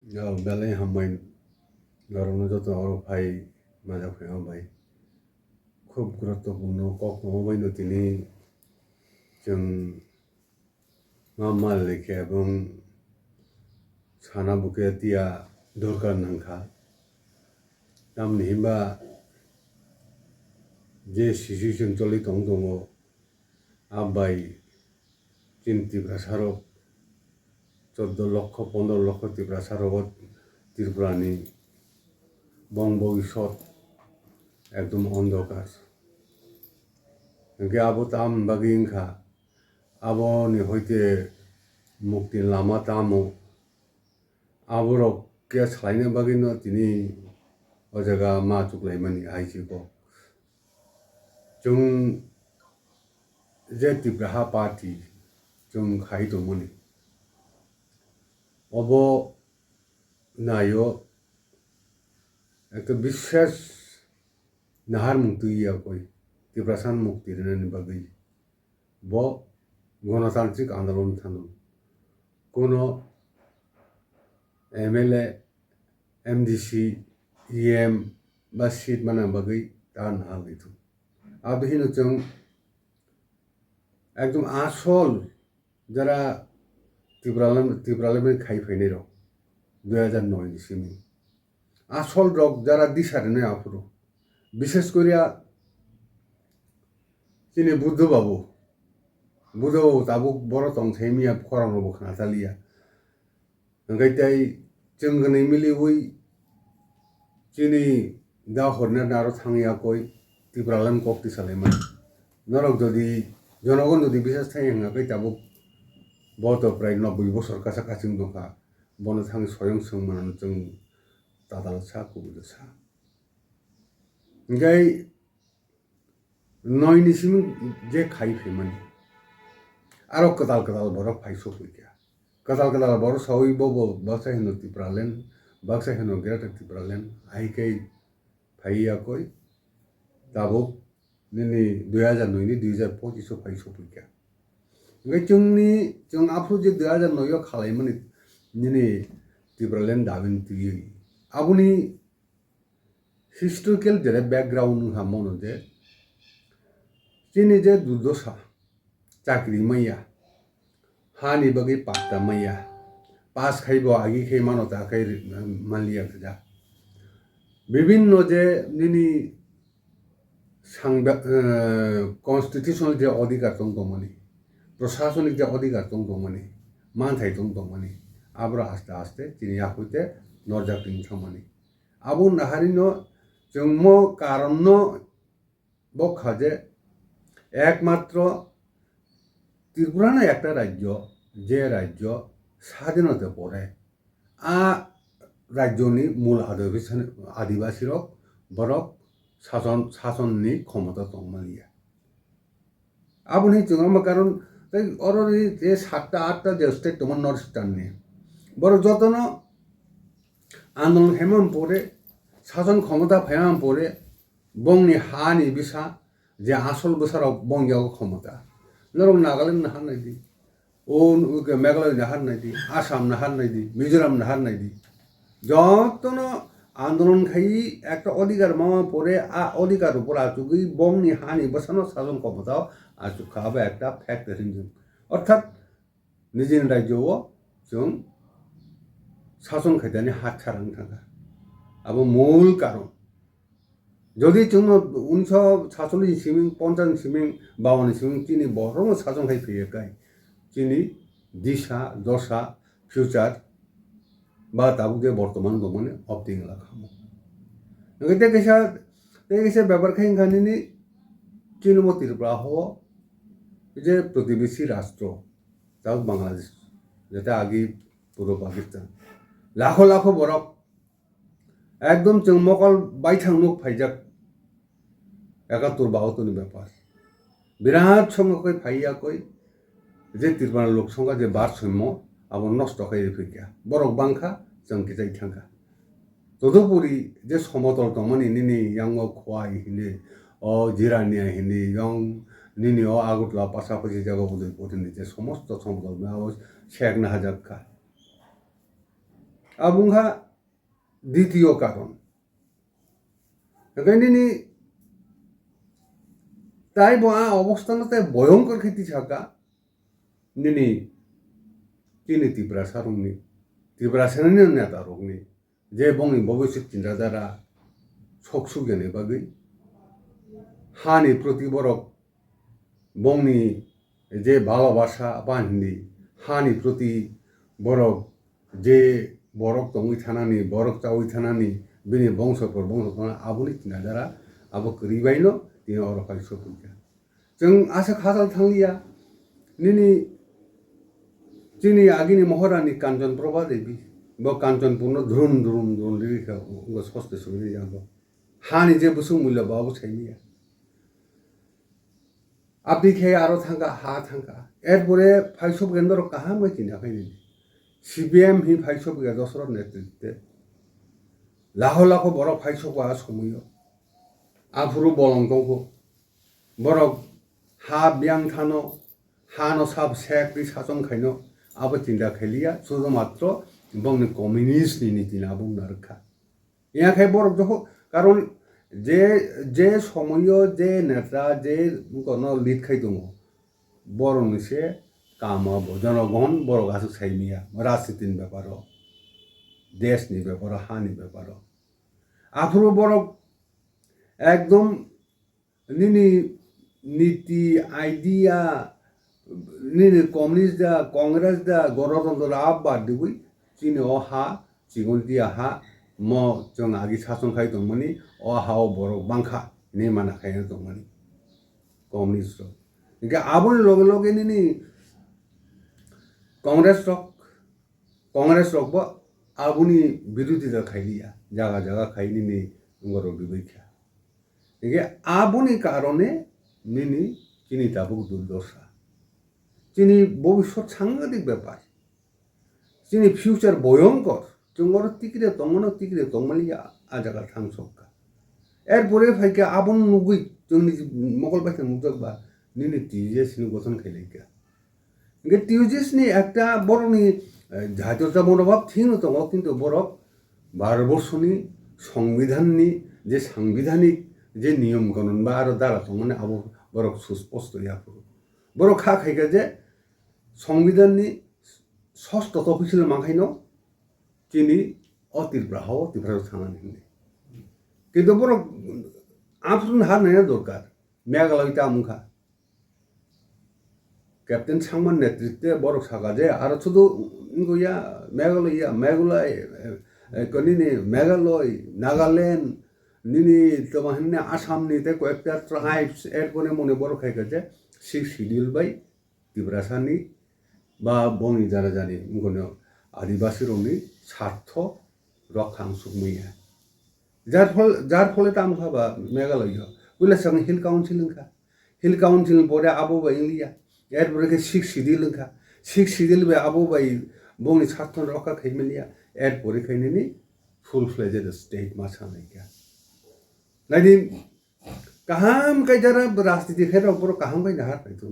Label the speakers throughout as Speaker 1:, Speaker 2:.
Speaker 1: বেলায় হামবাই গরমে যত আরো ভাই মাজা ভাই খুব গুরুত্বপূর্ণ কখনো তিনি जों मा लेखे এবং সানা বুকে তিয়া দরকার নাংখা তামনি হিমবা যে সিচুয়েশন চলি দङ আবাই চিন্তিগ্রা সারক 14 লক্ষ 15 লক্ষ ত্রিপুরা সারকত ত্রিপুরানি বং ভবিষ্যৎ একদম অন্ধকার আবো তাম বাগি ইংখা আবনি হইতে মুক্তি লামা তামো আবরক কে সাইনে বাগিনো তিনি অজাगा मा चुकलाइमानि आइसिको जों जे त्रिपुरा पार्टी जों खाइदोंमोन अब नायो একটা বিশ্বাস নাহার মুক্তি কই ত্রিপুরাসান মুক্তির বাগै ব গণতান্ত্রিক আন্দোলন থানো কোনো এমএলএ এমডিসি ইএম বা সিট মানে বাগै তা না হইতো আবহিন जों একদম আসল যারা ত্রিপুরালে খাইফাইনে রক 2009 নিসিমি আসল রক যারা দিশারে আফুরো বিশেষ করিয়া তিনি বুদ্ধবাবু তাবু বড় তংসাইমিয়া খরানো বখনা চালিয়া ओंखायथाय जों गनै मिलिवै चिनि दा हरना नारो थांयाखै ত্রিপুরালাম কক্তি সালাইমান নরক যদি জনগণ যদি বিশ্বাস থাই হাङाखै তাবো বত প্রায় 90 বছর কাছাকাছি দंखा বনে थां স্বয়ং सोंमान जों दादाल सा कुबुल सा ओंखाय नयनिसिम जे खाइफैमोन आरो कदाल बरफ फाइसो फैया कदाल बरफ सावै बबो बाक्सा हेनो त्रिपुरालेन बाक्सा हेनो गेराटा त्रिपुरालेन आइकै फाइयाखै दाबो निनि 2009 नि 2025 फाइसो फैया ओंखाय जों आफु जे 2009 खालायमोन निनि त्रिपुरालेन दाबिन तुयै आबुनि हिस्टोरिकल जेरै बैकग्राउंड हामोनो जे चिनि जे दुर्दशा चाकरी मैया हानि बगै पाट्टा मैया पास खाइबो आगि खाइ मानो ताकै मानलिया गजा विभिन्न जे निनि कन्स्टिट्यूशनल जे अधिकार दंमोन प्रशासनिक जे अधिकार दंमोन मानथाय दंमोन आब्रा आस्ते आस्ते चिनि आखुते नरजाकिं थामानि आबु नाहारिनो जों मो कारणनो बखाजे एकमात्र ত্রিপুরা একটা রাজ্য যে রাজ্য স্বাধীনতা পরে রাজ্যনি মূল আদিবাসীর বরক শাসননি ক্ষমতা দंमालिया আবুনি जों কারণ অলরেডি যে 7টা 8টা যে স্টেট তোমার নর্থ ইস্টার্ননি বড় যতন আন্দোলন হেমন পরে শাসন ক্ষমতা ফেমান পরে বংনি হানি বিসা যে আসল বসারাव বংয়াও ক্ষমতা नरम नागालैंड नाहार नायदि ओ मेघालय नाहार नायदि आसाम नाहार नायदि मिजोराम नाहार नायदि যতন আন্দোলন খাই একটা অধিকার মামা পরে অধিকার উপর আচুগই বংনি হানি বসানো শাসন ক্ষমতাও আচু খাবে একটা ফ্যাক্টরি অর্থাৎ নিজের রাজ্যও जों শাসন খাইদানি হাত ছাড়াং থাকা আবো মূল কারণ যদি जों 1947 সিমিং 50 সিমিং 52 সিমিং চিনি বড় শাসন খাই ফেয়াকাই চিনি দিশা দশা ফিউচার বা তাবু যে বর্তমান দমনে অপটিং লাখামো দেখেছে ব্যাপার খাই খানিনি চিনমো ত্রিপুরা হওয়া যে প্রতিবেশী রাষ্ট্র তাও বাংলাদেশ যেটা আগে পূর্ব পাকিস্তান লাখো লাখো বরফ একদম जों মকল বাইথাংনুক ফাইজাক 71-72 ব্যাপার বিরাট সংখ্যক ফাইয়াকই যে ত্রিপুরা লোক সংখ্যা যে ভারসাম্য আবার নষ্ট হয়ে ফেকা বরফ বাংখা जों কিজাই থাকা তদুপরি যে সমতল দমনি নিনি ইয়াং খোয়াই হিনে জিরানিয়া হিনে ইয়ং নিনি আগরতলা পাশাপাশি জায়গা উদয়পুর যে সমস্ত সমতল শেখ না হাজাক্কা আবুংহা দ্বিতীয় কারণ নিনি তাই অবস্থানতে ভয়ঙ্কর খেতি থাকা নিনি তিনি ত্রিপুরা সারংনি ত্রিপুরা সেনাनि नेता रगनि जे बंनि भबिष्यत चिन्ताधारा सकसुगेनि बागै हानि प्रति बरक बंनि जे भालोबासा बाहिनी हानि प्रति बरक जे बरक दंगै थानानि बरक चावै थानानि बिनि बंशफोर आबुनि चिन्ताधारा आबो रिबायनो दिनै अरफाय सफैया जों आसा खालाम थांलिया निनि जोंनि आगिनि महरानि कान्चन प्रभा देवी बा कान्चनपुरनो धुरुम धुरुम धुरुम लिरिखा सस्ते सुबिदि जागो हानि जेबो सोमूल्य बाबो साइनिया आपदिखे आरो थांगा हा थांगा एरपरे फाइसब केन्द्र काहा मैथिना फैनि सीबीएम हि फाइसब गे दसर नेतृत्वे लाखो लाखो बरक फाइसबा समयो आफुरु बलंगखौ बरक हा ब्यां थानो हानो साब सेक्रि सासन खाइनो आबो चिन्ता खेलिया शुद्ध मात्र बंनि कम्युनिस्ट नि नीति ना बुंना रखा याखै बरक जखो कारण जे समय जे नेता जे कोनो लिड खाइ दङ बरनि से कामाब जनगण बरक आसु साइमिया राजनीतिनि ब्यापार देशनि ब्यापार हानि ब्यापार आफुरु बरक एकदम निनि नीति आइडिया निनि कम्युनिस्ट दा कांग्रेस दा गणतन्त्र आप बाद दिबै चिनि हा चिगुनदिया हा म जों आगि सासन खाइ दंमोनि हाव बरक बांखा नेमाना खायनो दंमोनि कम्युनिस्ट इनके आबुनि लगे लगे निनि कांग्रेस रक बा आबुनि विरोधिता खाइलिया जागा जागा खाइनि नि गरो बिबैखा इनके आबुनि कारणे निनि चिनि ताबुक दुर्दशा चिनि भविष्यत सांघातिक ব্যাপার चिनि फ्यूचर भयंकर जोंगर टिकिरे तंगमालिया आजागा थांसक्का एरपरे फाइका आबुन नुगै जोंनि मगल बाथ्रा नुदोंबा निनि टिजेस नि गठन खाइलायका इनके टिजेस नि একটা बरनि জাতীয়তা মনোভাব ঠিক দङ কিন্তু बरक भारतबर्षनि संविधाननि जे साংবিধানিক जे नियम कानून बा आरो दारा माने आबो बरक सुस्पष्ट याफुर बरक खा खाइका जे संविधाननि षष्ठ तफसिल माखाइनो चिनि अतिब्राहाव तिब्राव थांनानै কিন্তু बरक आफुन हानाया दरकार मेघालय तामुखा कैप्टन सांमान नेतृत्वे बरक सागाजे आरो शुधु गया मेघालय कनिनि मेघालय नागालैंड निनि तमाहने आसाम नि ते कয়েকটা ट्राइब्स एरपरे मने बरक खाइकाजे 6 शिड्यूल बाय तिब्रासानि बा बंनि जारा जानि मुगनो आदिवासी रंनि स्वार्थ रक्षा सुगमैया जार फले तामखा बा मेघालय बुलासंग हिल काउंसिल परे आबो बाइलिया एरपरे के 6 शिड्यूल लंखा 6 शिड्यूल बे आबो बाइ बंनि स्वार्थ रक्षा खैमेलिया एरपरे खैनिनि फुल फ्लेजेड स्टेट मासानायका नाइदि काहाम कायदारा राजनीति खेराव बरो काहाम कायदा हार पाइतो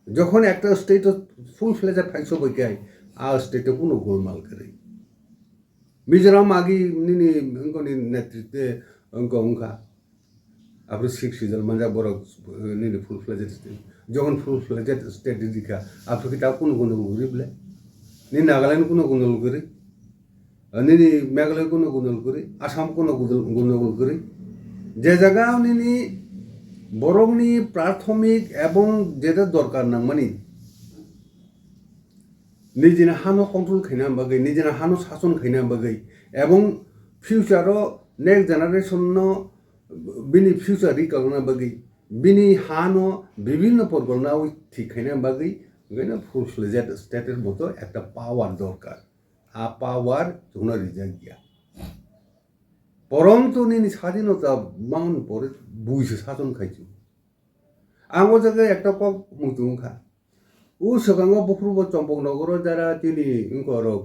Speaker 1: যখন একটা স্টেট ফুল ফ্লেজেড ফাইসো বইকাই आ स्टेट কোনো गोलमाल करे मिजोराम आगि निनि अंगनि नेतृत्वे अंगखा आरो 6 शिड्यूल मानजा बरक निनि फुल फ्लेजेड स्टेट যখন फुल फ्लेजेड स्टेट दिखा आपको किता কোনো गुरि बले नि नागालैंड কোনো गुरि निनि मेघालय কোনো गुरि आसाम কোনো गुरि जे जायगा निनि बरकनि प्राथमिक एवं जेदा दरकार नांमानि निजिना हानो कंट्रोल खैना बागै निजिना हानो शासन खैना बागै एवं फ्यूचरो नेक्स्ट जनरेशन नो बिनि फ्यूचर रिकलना बागै बिनि हानो विभिन्न परगना ठीक खैना बागै गैना फुल फ्लेजेड स्टेटेर मतो একটা पावर दरकार आ पावर जोंना रिजार्व गया परंतु निनि स्वाधीनता माउन परे बुइसे शासन खाइछु आंगो जगह একটা কক मुतुंखा उ सगांग बफ्रुब चम्पकनगर जारा तिनि इंकरक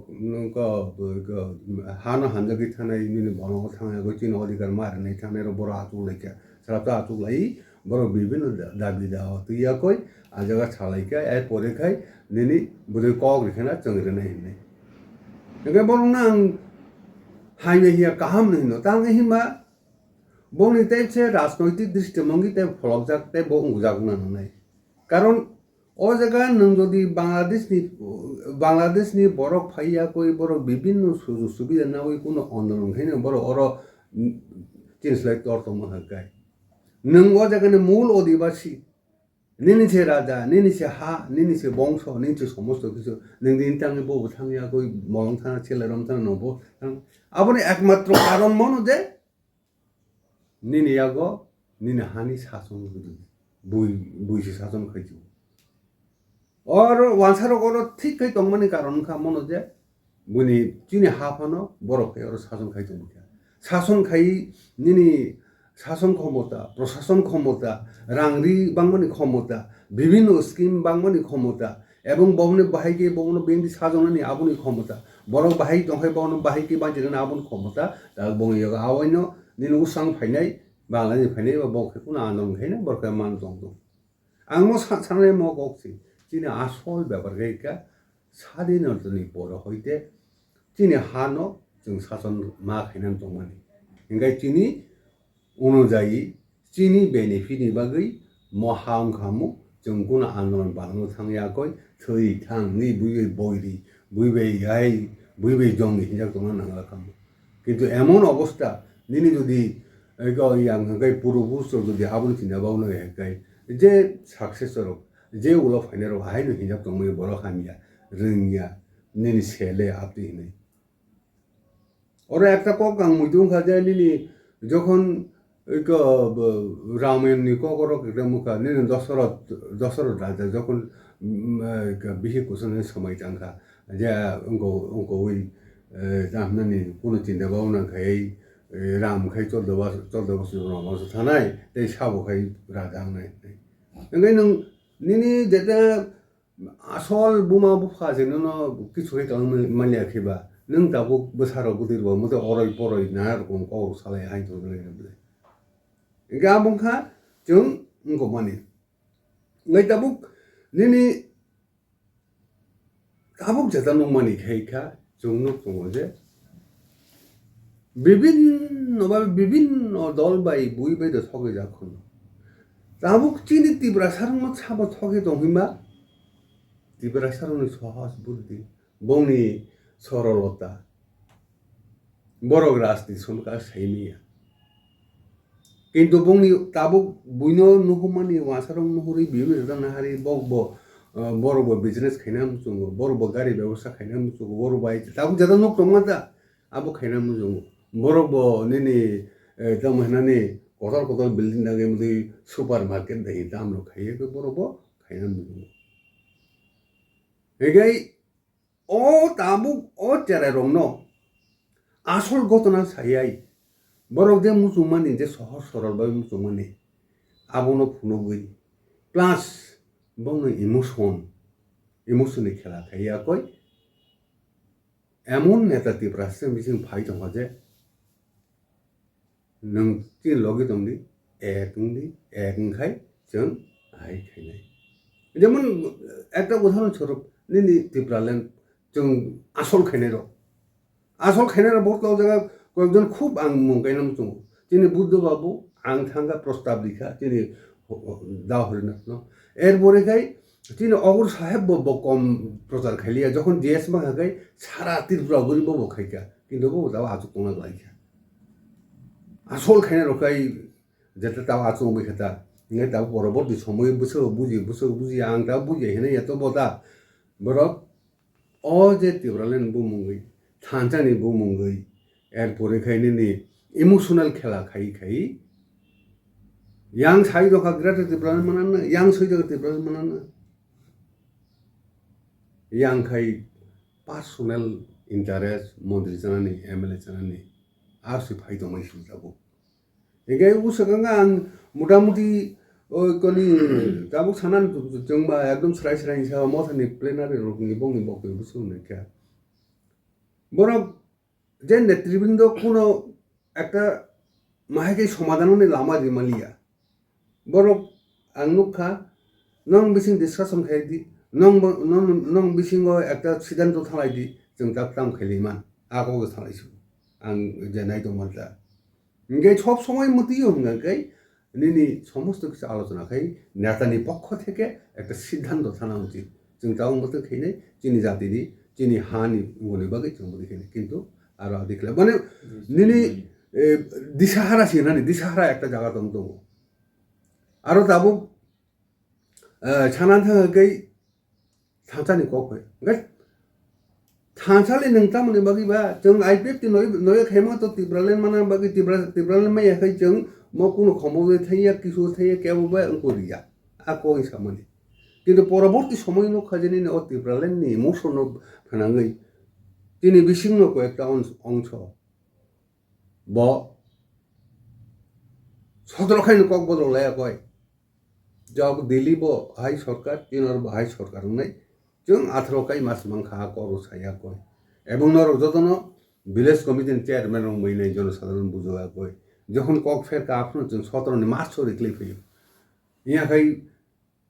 Speaker 1: हानो हानजागै थानाय निनि बरंग थांनायगो तिनि अधिकार मारनाय थानाय बर आतु लायका साराता आतु लाई बर विभिन्न दाबि दावा तुयाखै आजागा छालायका ए परेखाय निनि बुदै কক रिखना चंग्रेनाय हिन्नाय नगे बरंना आं হাইমে হিয়া কাহাম নহিন তাঙ্গে হিমা বংনি তাইছে রাজনৈতিক দৃষ্টিভঙ্গি তাই ফলকজাক তাই বং উজাক নাই কারণ ও জায়গা নং যদি বাংলাদেশনি বরক ফাইয়া কই বরক বিভিন্ন সুযোগ সুবিধা না ওই কোনো আন্দোলন খাইনো বড় অর চিনসলাই তর্তম হাকাই নং ও জায়গানে মূল অধিবাসী নিনিছে রাজা নিনিছে হা নিনিছে বংশ নিনিছে সমস্ত কিছু নংদিন তাঙ্গে বউ থাঙ্গিয়া কই মলং থানা ছেলেরম থানা নব আপনি একমাত্র কারণ মনো যে নিনিয়াগ নিনি হানি শাসন বুইছে শাসন খাইছো और वांसारो गरो ठीक कई तंगमानि कारण खा मनो जे बुनि चिनि हाफानो बरफ और शासन खाइ जन शासन खाइ निनि शासन क्षमता प्रशासन क्षमता रांगरि बांगमानि क्षमता विभिन्न स्कीम बांगमानि क्षमता एवं बवने बाहायके बवनो बेंदि साजनानि आबुनि क्षमता बरफ बाहाय दंखाय बवनो बाहायके बांजिरन आबुनि क्षमता दा बंगियो आवायनो निनि उसां फायनाय बांलानि फायनाय बा बंखेखौनो आन्दोलन खायनो बरखा मान दं आंमो साननाय म गक्सि चिनि आसल ব্যাপার गायका স্বাধীনতাनि बर हयते चिनि हानो जों शासन मा खायनान दंमानि इंगाय चिनि अनुजायि चिनि बेनिफिटनि बागै महां खामु जों गुण आन्दोलन बानायनो थांयाखै थै थांनि बुयै बयरि बुइबै गाय बुइबै जंनि हिजाक दंना नांला खामु किन्तु एमन अवस्था निनि যদি यां गाय पुरुबुस्तर যদি आबुन चिनाबावनो गाय जे साक्सेसर जे उला फाइनारो हायनो हिजाब दंमोन बर' खामिया रोंगिया निनि सेले आपति हिनै ओरा একটা কক आं मुइदुं खाजे निनि যখন एक रामायणनि ककर একটা मुखा निनि दशरथ राजा যখন बिहि कुसुन समय जांखा जे उनको ওই जामनानि কোনো চিন্তা ভাবনা খাই राम खाय 14 বছর বনবাস থানায় এই সাবো খাই রাজা নাই ओंखाय नों निनि जेता आसल बुमा बुफाजोंनो किछु खालामनो मालियाखैबा नों दाबो बोसाराव गुदिरबा मते अराय बरय ना रकम गाव सालाय हायथ' गले इंगा बुंखा जों उनको माने नै दाबो निनि दाबो जेता नं माने खायखा जों नुथुङो जे বিভিন্ন দল বাই বুই বাইদে ঠগে যাখন তাবুক চিনি তিব্রা সারং ছাব ঠগে দহিমা তিব্রা সারং সহজ বুদ্ধি বংনি সরলতা বড় রাজনীতি সমকা সাইমিয়া কিন্তু বংনি তাবুক বুইনো নহমানি ওয়াসারং নহরি বিবে জানা হারি বক বড় বিজনেস খাইনাম জङ বড় গাড়ি ব্যবসা খাইনাম জङ বড় বাই তাবুক যেটা নক দমাদা আবু খাইনাম জङ बरफ निनि दमहनानि कतल बिल्डिं दागे मुदि सुपर मार्केट दहि दाम लो खाइए के बरफ खाइना मुदु एगाय ओ ताबु ओ चेरे रंनो आसल घटना सायाय बरफ दे मुसुमानि जे सहज सरल बा मुसुमानि आबनो फुनो गई प्लास बंनो इमोशननि खेला खाइया कय एमन नेता तिब्रासे मिसिं फाइ दङ जे नों तीन लगे दंदि एकखाय जों आइ खायनाय जेमन একটা উদাহরণ স্বরূপ निनि टिब्रालेण्ड जों आसल खायनाय बहुत জায়গা কয়েকজন খুব आं मुंगायनाम दङ दिनै बुद्ध बाबु आं थांगा प्रस्ताब लिखा दिनै दाहरिनाथ न एरपरेखाय दिनै अगर साहेब कम प्रचार खाइलिया যখন জিএস মাগাই সারা ত্রিপুরা গরিব খাইকা কিন্তু বউ দাও আজ কোনা লাইকা আসল খাইনা রখাই যেটা তাও আচমে খেতা ইংগে তাও পরবর্তী সময় বছর বুঝি আং তাও বুঝি হেনে এত বদা বরফ অ যে टिब्रालेण्ड বুমুঙ্গই থানচানি বুমুঙ্গই এরপরে খাইনি ইমোশনাল খেলা খাই ইয়াং সাই রখা গ্রাতে टिब्रालेण्ड মানানা ইয়াং সই জায়গা टिब्रालेण्ड মানানা ইয়াং খাই পার্সোনাল ইন্টারেস্ট মন্ত্রী জানানি এমএলএ জানানি আর সে ফাই দমাই সুলতাবো এগাই উসগাঙ্গা आं মোটামুটি ওই কনি দাবু সানান जोंबा एकदम স্রাই হিসাবে মথানি প্লেনারি রকমনি বংনি বকে বুঝুনে কে বরং যে নেতৃবৃন্দ কোনো একটা মাহেকে সমাধানের লামা দিমালিয়া বরং आं नुखा नं बिसिं डिसकासन खायदि नं बिसिङाव একটা সিদ্ধান্ত থালাইদি जों दा दाम खायलिमान आगो थालायसु आं যে नायदोंमोनला ओमफ्राय सब সময় মতোই হঙ্গাই নিনি সমস্ত কিছু আলোচনা খাই নেতানি পক্ষ থেকে একটা সিদ্ধান্ত থানা উচিত जों दाउ मतो खेने चिनी जातिनि चिनी हानि गनि बागै जों बदि खेने किन्तु आरो आदिखला माने निनि दिसाहारा सिनानि दिसाहारा একটা জায়গা दं आरो दाबो सानान थाङाखै थांसानि क'फै ओमफ्राय थांसालि नोंथांमोननि बागैबा जों आइपिएफ ति नय खेमा तो तिब्रालेन माना बागै तिब्रालेन मायाखै जों म कुनु खमबो थाइया किसु थाइया केबो अंको रिया आको हिसाबनि কিন্তু পরবর্তী সময় খাজেনি তিব্রালেননি ইমোশন ফেনাঙै তিনি বিসিন্ন কয়েকটা অংশ ব সদরখাইন কক বদলায়া কয় जब दिल्ली बो हाई सरकार तीनर हाई सरकार নাই जों 18 काई मास मांखा करो साया कय এবং নর যতন ভিলেজ কমিটির চেয়ারম্যান মইনাই জনসাধারণ বুঝোয়া কয় যখন কক ফের কা আপন जों 17 नि मार्च रिक्ले फैयो इया खाई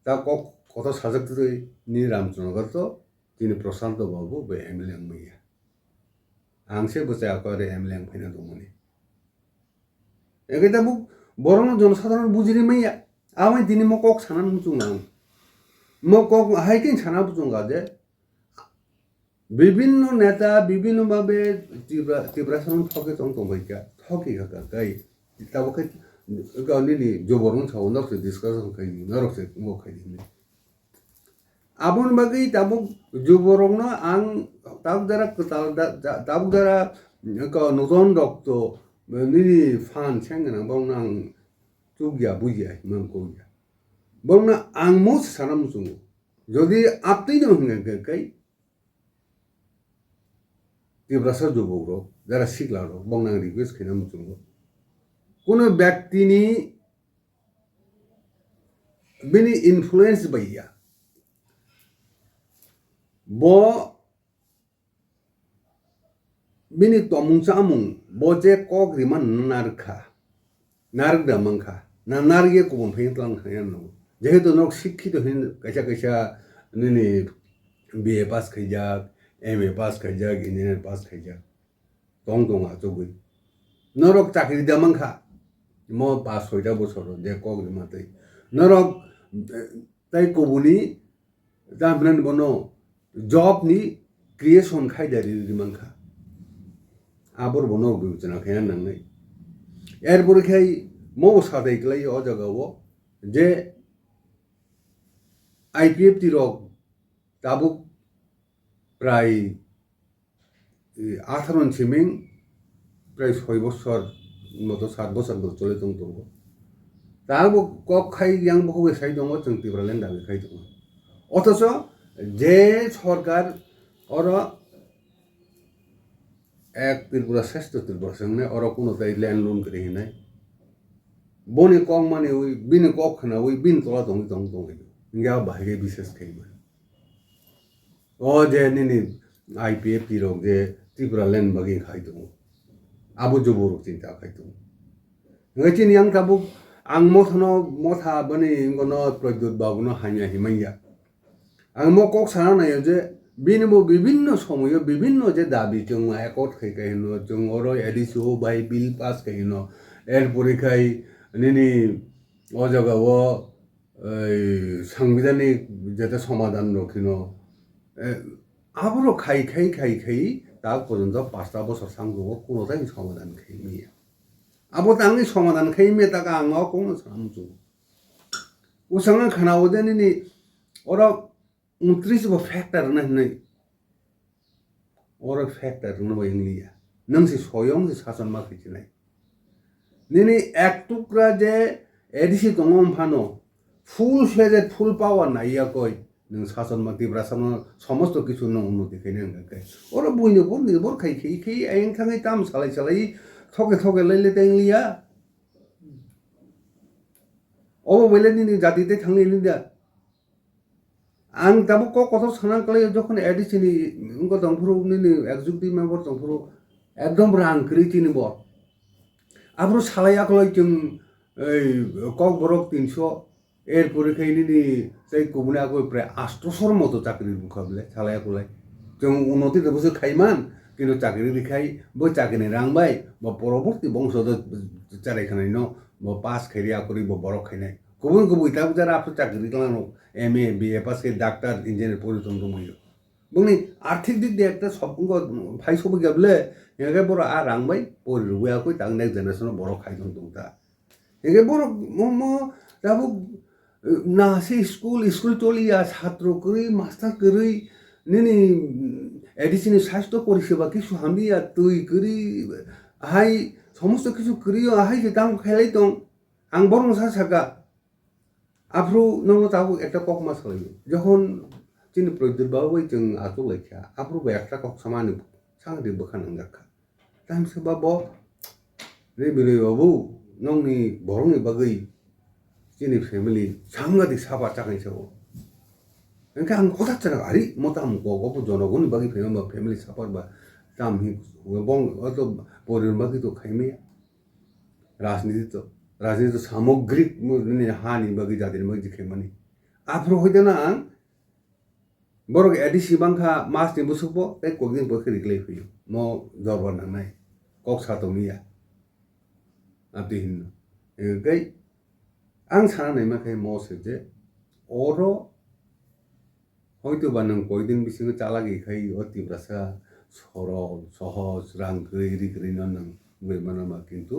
Speaker 1: ता কক কত সাজকতে নি রামচন্দ্র তো তিনি প্রশান্ত বাবু বে এমএলএ মইয়া आंसे बसे आकरे एमएलए फैना दमनि एगेदा बु बरन जनसाधारण बुजिरि मैया आमै दिनै म কক सानान मुजुंगा म কক हाइकिन साना बुजुंगा जे বিভিন্ন নেতা বিভিন্ন ভাবে তীব্রাসন ঠকে তংতংবাইকা ঠকি হাকা গাই তাবকে গাউনি জবরন সাও নরসে ডিসকাশন খাই নরসে म खाइदिनि आबुन बागै ताबुक जुबरंनो आं ताबुक दारा नजन रक्त निनि फान सेंगना बावना आं तुगिया बुजिया मंकोया बावना आं मोस सानाम जुंगो जदि आपतैनो हंगाय तिब्रासा जुबरो दारा सिगलारो बावना रिक्वेस्ट खाइनाम जुंगो कुनो व्यक्तिनि बिनि influence बायया bo bini tomung samung bo je kok riman narkha nargda mangkha na narge ko bon phein tlang khayan no jehetu nok shikkito hin kaisa nini BA pass khaijak MA pass khaijak engineer pass khaijak tong a jogui norok chakri da mangkha mo pass hoida bochor je kok rimatai norok tai kobuni damran bono job नि creation खायदारि रिमांखा आबर बनो बिचना खाया नंगै एर बरखाय मो सादै क्लै अ जगावो जे IPF ति रक ताबु प्राय 18 सिमिं प्राय 6 বছর মতো 7 বছর ধরে চলে দंगो ताबु कक खाय yang बहु साइ दङ जों तिब्रालेन दाबि खाय दङ अथच जे सरकार और एक त्रिपुरा श्रेष्ठ त्रिपुरा संगे और कोनो ताई लैंड लोन करे हिनाय बोने कम माने ओइ बिन कक खना ओइ बिन तला दङ इंगा बाहागे विशेष खैमा ओ जे निनि आईपीएफ तिरक जे त्रिपुरा लैंड बगे खाय दङ आबो जबरो चिंता खाय दङ ngachini yang tabuk ang mothno motha bani ngono Pradyut बाबुनो हान्या हिमाया आं म কক साना नायो जे बिनिबो विभिन्न समय विभिन्न जे दाबि जों एकट खैकायनो जों अरो एडिसो बाय बिल पास खायनो एर परीक्षाय निनि अ जगाव संविधानिक जेते समाधान रखिनो आबरो खाय ता पर्यन्त 5टा বছর सांगो कोनोताय समाधान खायमिया आबो तांनि समाधान खायमे ताका आं कोनो सामजु उसांगा खानाव जे निनि अरो 29 बो फैक्टर नहीं और फैक्टर न इंग्लिया नंसी सोयम से शासन मा खिचिनाय निनि एक टुकरा जे एडिसि दंगम फानो फुल फ्लेजेड फुल पावर नाइया कय नों शासन मा तिब्रासन समस्त किछु न उन्नति खैने गय और बयनो बो निर्भर खै आयं थाङै ताम सालाय थके लैले इंग्लिया ओ बेले निनि जातिते थाङै लिंदा आं दाबो कत साना कले जखन एडिसनि उनको दंफुरु नि एक्जिक्यूटिव मेंबर दंफुरु एकदम रां क्रिटिनि ब आब्रु सालाया कले जों कक बरक 300 एर परीक्षायनि नि जाय गुबुना गय प्राय 800 मतो चाकरि मुखाबले सालाया कले जों उन्नति दबसो खायमान কিন্তু চাকরি দেখাই বই চাকরি রাংবাই বা পরবর্তী বংশধ চারাইখানাই ন বা পাস খাইয়া করি বা বড় খাইনাই গুবুন গুবুন ইতা যারা আপনি চাকরি খানো MA BA পাস খাই ডাক্তার ইঞ্জিনিয়ার পরিতম দমইयो বুঝনি আর্থিক দিক দিয়ে একটা সব ভাই সব গেবলে এগে বড় আর রাংবাই পরি রুয়া কই তাং নেক্সট জেনারেশন বড় খাইদন দংতা এগে বড় মো দাবু না সে স্কুল চলিয়া ছাত্র করি মাস্টার করি নিনি এডিসিনি স্বাস্থ্য পরিষেবা কিছু হামিয়া তুই করি আহাই সমস্ত কিছু করিও আহাই যে দাম খেলাই দং আং বরং সাকা আফ্রু নঙ্গ তাবু একটা কক মাস হইলো যখন চিনি প্রদ্যুৎবাবু जों आखु लेखा आफ्रु একটা কক সামানি সাংদি বখানাং গাখা তাম সেবা ব রে বিলে বাবু নংনি বরংনি বাগै চিনি ফ্যামিলি সাংগাদি সাবা চাকাই সাবো এনকা আং হঠাৎ চারা আরি মতাম গগব জনগণ বাগै ফ্যামিলি সাপার বা তাম হি বং অত পরির বাগै তো খাইমে রাজনীতি তো সামগ্রিক হানি বাগै জাতির বাগै খাইমানি আফ্রু হইতে না আং বড় এডিসি বাংখা মাস নি বুসুপো তাই কয়েকদিন পর রিক্লেই হইयो মো দরবার নাংনাই কক সাতমিয়া আপনি হিন এগাই आं साना नायमाखाय मसे जे अरो হয়তো বা নং কয়দিন বিসিং চালাগিখাই অতিব্রাসা সরল সহজ রাং গৈ গৈ নং বইমানামা কিন্তু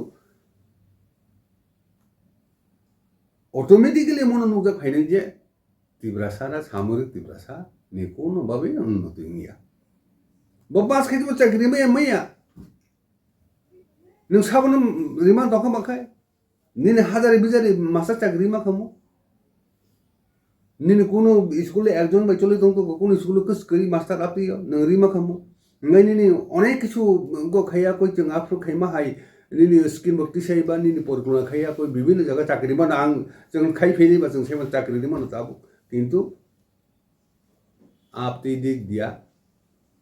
Speaker 1: অটোমেটিক্যালি মনে নুজা খাইনি যে তিব্রাসারা সামরিক তিব্রাসা নি কোনো ভাবে উন্নতি নিয়া ববাস খাইতো চাকরি মাইয়া নং সাবন রিমা দখা মাখায় নিনে হাজারে বিজারে মাসা চাকরি মাখামো নিনে কোনো স্কুলে একজন বাই চলে দং তো কোনো স্কুলে কস করি মাস্টার আপিও নরি মাখামো ngai ni অনেক কিছু গো খাইয়া কই जों আফ্রু খাইমা হাই নিনি স্কিম বক্তি সাইবা নিনি পরকুনা খাইয়া কই বিভিন্ন জায়গা চাকরি মান আং जों খাই ফেলি বা जों সেমা চাকরি দি মান তাবো কিন্তু আপতি দিক দিয়া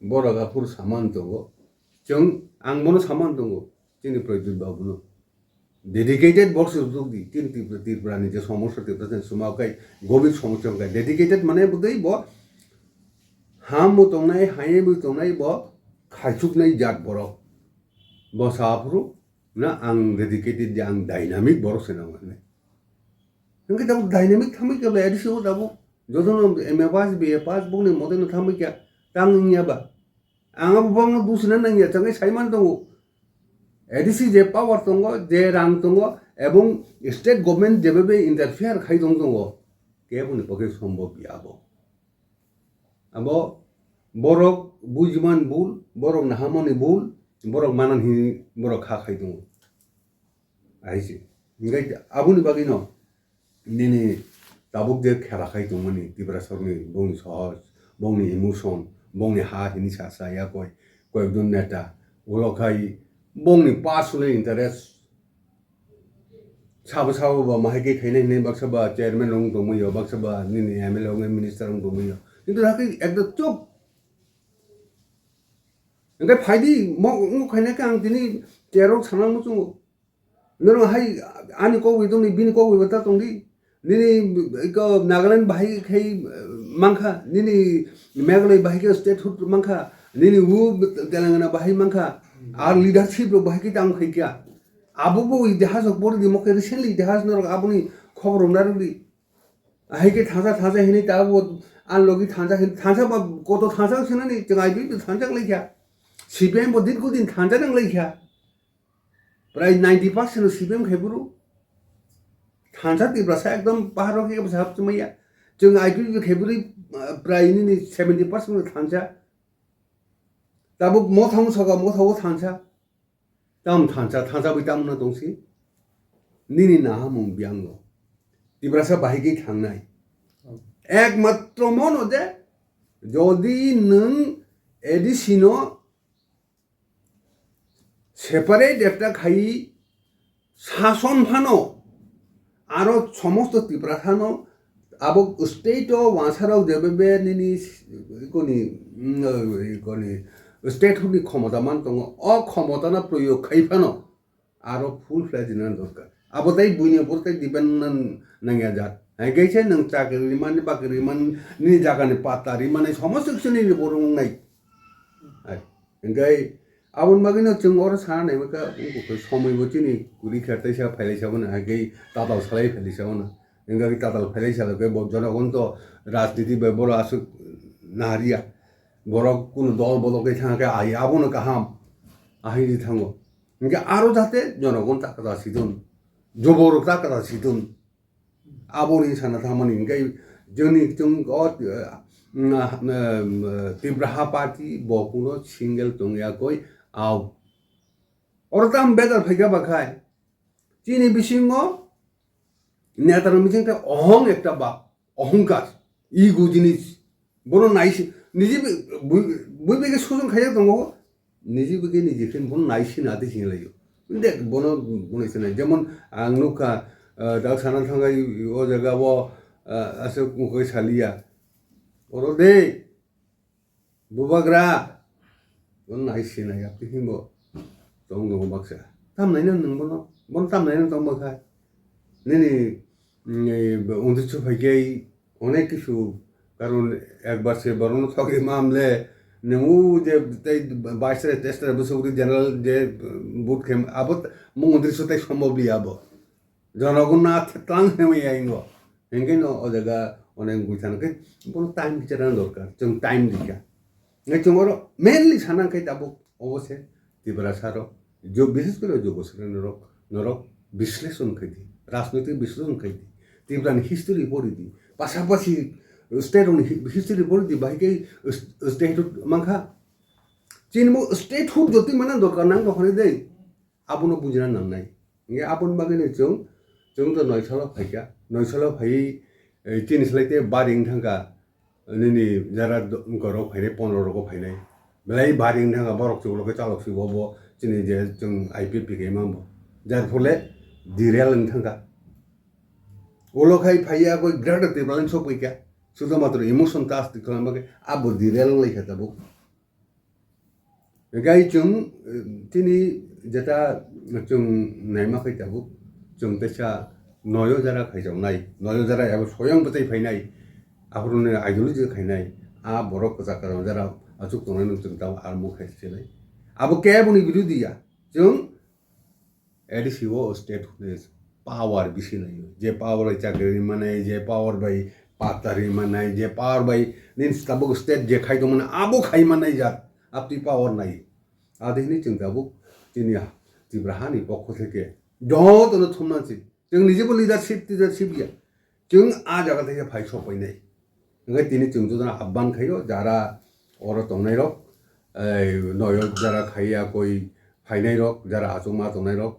Speaker 1: বড়গাপুর সামান দঙ্গো जों आं মনো সামান দঙ্গো চিনি প্রদ্যুৎ বাবুনো ডেডিকেটেড বক্স উদ্যোগী তিন ত্রিপুরানি যে সমস্যা ত্রিপুরা সুমাকাই গভীর সমস্যা ডেডিকেটেড মানে বুঝেই ব হাম তংনাই হাইবু তংনাই ব খাইচুকনাই জাত বরক ব সাফরু না আং ডেডিকেটেড যে আং ডাইনামিক বরক সেনা মানে नोंगे दाबो डायनामिक थामै केबला एडिसो दाबो जदन एमए पास बीए पास बने मदन थामै क्या तांनियाबा आंगा बंग बुसना नांगिया तंगे साइमान दंगो एडिसि जे पावर दंगो जे रां दंगो एबं स्टेट गवर्नमेंट जेबे इंटरफेयर खाइ दंगो केबुनि पके सम्भव बियाबो आबो बरक बुजिमान बुल बरक नाहामनि बुल बरक मानान हि बरक खा खाइ दंगो आइसे नgai आबुनि बागै न निनी दाबुक जे खेला खाइ दंमोन तिब्रासरनि बंनि सहज बंनि इमोशन बंनि हा हिनि सासा या कय कयजन नेता उलखाय बंनि पार्सोनेल इंटरेस्ट साबो साबो बा माहागे खाइनाय ने बाक्साबा चेयरमैन रंग दंमयो बाक्साबा निनी एमएलए रंग मिनिस्टर रंग दंमयो किन्तु राखै एकदम चुप ओंखाय फाइदि म खाइनाय आं दिनै तेरक सानांगो जोङो नों हाय आनि कवि दंनि बिनि कवि बता दंदि निनी इको नागालैंड बाहाय खाय मांखा निनी मेघालय बाहाय स्टेट हुड मांखा निनी वो तेलंगाना बाहाय मांखा आर लीडरशिप बाहाय के तां खाय क्या आबो इतिहास पर दि मके रिसेंटली इतिहास न आबुनि खबर हमनारदि आहाय के थाजा हिनि ताबो आन लगी थाजा बा कत थाजा सेनानि जों आइबि थाजा लैखा सीपीएम बदिन को दिन थाजा नं लैखा प्राय 90% सीपीएम खायबुरु थांसा तिब्रासा एकदम बाहर के साहब चमैया जों आइपि खायबुरि प्राय 70% थांसा दाबो मथाव सगा मथाव थांसा दाम थांसा बिताम न दंसि निनि नाहामु बियांगो तिब्रासा बाहिगे थांनाय एकमात्र मन जे जदि नों एडिसिनो सेपारेट একটা খাই শাসন ফানো আর সমস্ত ত্রিপুরাখানো আবো স্টেট ওয়াসারাও যেবে নিনি ইকনি স্টেট হুনি ক্ষমতা মান দङ অক্ষমতানা প্রয়োগ খাইফানো আর ফুল ফ্লেজ না দরকার আবো তাই বুইনি পরতাই দিবেন নাঙ্গা জাত গাইছে নং চাকরি মানে বাকরি মান নি জাগানি পাতারি মানে সমস্ত কিছু নি বরং নাই Engkai abon magino chung or sana ne maka ko somoi bo chini kuri kherte sa phaile sa bana gai tatal salai phaile sa bana engkai tatal phaile sa ke bo jona kon to rajniti be boro asu naria boro kun dol bolo ke thang ke ai abon ka ham ahi ji thango engkai aro jate jonakon takata sidun joboro takata sidun aboni sana thamani engkai joni chung got Tibraha party bokuno single tungya koi aw ortam better phaiga bakhai chini bisingo netar mijing ta ohong ekta ba অহংকার ego jinis bono naisi niji buibege sojong khaya tongo niji bege niji fen bono naisi na de singlayo inde bono isena jemon angnuka dak sanan thangai o jaga bo asuk mukoi salia oro de bubagra bono naisi na ya pihimo tongo baksa tam naina nang bono tam naina tong bakhai neni उन्दिसो भाई अनेक किसु कारण एक बार से बरोनो थके मामले नेमु जे बाइस test बसुरी general जे बुट खेम अब मु उन्दिसो तक सम्भव लिया अब जनगुना तांग हेमै आइंगो हेंगे न अजगा अनेक गुइथान के बोनो टाइम बिचारा दरकार जों टाइम दिका ने जोंरो मेनलि सानां कै दाबो अवश्य तिब्रा सारो जो विशेष करे जो बसरे नरक বিশ্লেষণ খাইতি রাজনৈতিক বিশ্লেষণ খাইতি তিব্রান হিস্ট্রি পড়িতি পাশাপাশি স্টেট হিস্ট্রি পড়িতি বাহিকে স্টেট মাংখা চিনমু স্টেট হুক যতি মানে দরকার নাং তখন দেই আবনো বুঝিনা নাংনাই ইয়ে আপন বাগেনে जों তো নয়সালা ফাইকা নয়সালা ফাই তিন সালাইতে বারিং থাঙ্কা নিনি যারা গরক ফাইনে 15 রকম ফাইনাই বেলাই বারিং থাঙ্কা বরক চলকে চালক সিবব চিনি যে जों আইপিপি কে মামব যার ফলে direal thangka olokai phaiya koi grada te balan so poika sudo matro emotion tas ti khala mage abo direal lai khata bu gai chung tini jeta chung naima khai tabu chung tesa noyo jara khai jaw nai noyo jara abo soyang batai phainai abrone ideology khainai a borok ka kara jara achuk tonai nu chung taw armu khai selai abo ke buni birudiya chung एडिसिवो state हुनेस power बिसी नहीं जे power चाकरी मने जे power भाई पातरी मने जे power भाई निन्स तबक स्टेट जे खाइ तो मने आबो खाइ मने जात आपती पावर नहीं आदिनि जों दाबो दिनिया तिब्राहानि पक्ष थेके जत न थुमनासि जों निजेबो लिडारशिप या जों आ जागा थेके फाइ सपाइनाय ओंखाय दिनि जों जदना आबान खायो जारा अर तंनाय रक नय जारा खाइया कोई फाइनाय रक जारा आजुमा तंनाय रक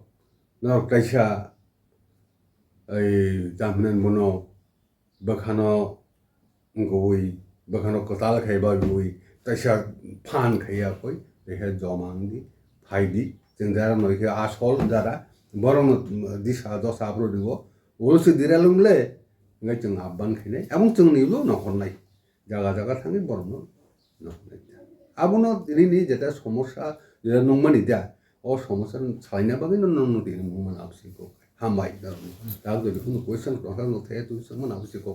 Speaker 1: नर कैसा जामनन बनो बखानो गई बखानो कताल खाइबा गई तैसा फान खाइया कोई देखे जमांगी फाइदी जों जारा नयखे आसल जारा बरन दिशा दस आब्रो दिगो ओलसे दिरालुमले ओंखाय जों आबान खाइनाय एबं जों निबो नखरनाय जागा जागा थाङै बरन नखरनाय आबनो दिनैनि जेता समस्या जेता नंमानि दा और समस्या साइना बागै नन दिनै मन आवश्यक हामबाय दा जुदि कुनु क्वेश्चन प्रश्न थे तो मन आवश्यक